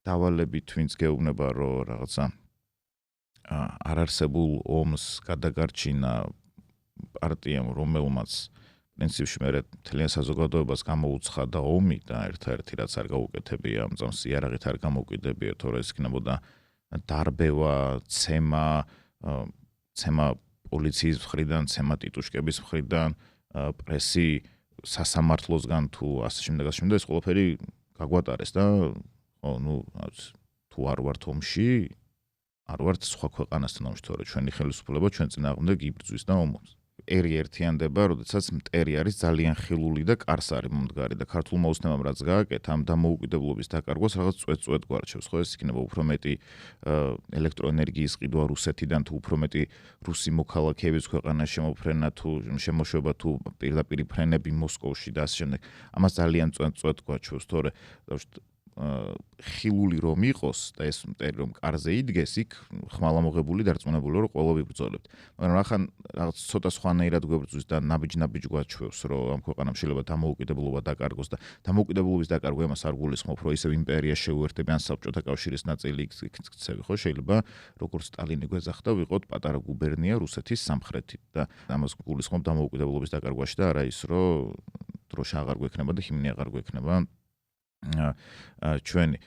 დავალებით ვინც გეუბნება რომ რაღაცა არარსებულ ომს გადაგარჩინა პარტიამ რომელმაც პრინციპში მე მთლიან საზოგადოებას გამოუცხადა ომი და ერთ-ერთი რაც არ გაუკეთებია ამ წამს იარაღით არ გამოუკიდებია თორე ეს იქნებოდა დარბევა, ცემა პოლიციის მხრიდან, ცემა ტიტუშკების მხრიდან, პრესი სასამართლოსგან თუ ასე შემდეგ ეს ყველაფერი გაგვატარეს და თუ არ ვართ ომში, არ ვართ სხვა ქვეყანასთან ომში, თორე ჩვენი ხელისუფლება ჩვენ წინააღმდეგ იბრძვის და ომობს. ერი ერთიანდება, როდესაც მტერი არის ძალიან ხილული და კარსარი მომდგარი და ქართულმა ოცნებამ რაც გააკეთა ამ დამოუკიდებლობის დაკარგვას რაღაც წვეთ გვარჩევს, ხო ეს იქნება უფრო მეტი ელექტროენერგიის ყიდვა რუსეთიდან თუ უფრო მეტი რუსი მოქალაქეების ქვეყანაში შემოფრენა თუ შემოშვება თუ პირდაპირ ფრენები მოსკოვში და ასე შემდეგ. ამას ძალიან წვეთ გვაჩვევს, თორე ხილული რომ იყოს და ეს მტერი რომ კარზე იდგეს, იქ ხმალამოღებული დარწმუნებული რომ ყველა ვიბრძოლებთ. მაგრამ ახლა რაღაც ცოტა სხვანაირად გვებრძვის და ნაბიჯ გვაჩვევს, რომ ამ ქვეყანამ შეიძლება დამოუკიდებლობა დაკარგოს და დამოუკიდებლობის დაკარგვა იმას არ გულისხმობ, რომ ისევ იმპერია შეუერთები ან საბჭოთა კავშირის ნაწილი იქცევი, ხო შეიძლება როგორც სტალინი გვეძახდა ვიყოთ პატარა გუბერნია რუსეთის სამხრეთით და ამას გულისხმობ დამოუკიდებლობის დაკარგვაში და არა ის, რომ დროშა აღარ გვექნება და ჰიმნი აღარ გვექნება ჩვენი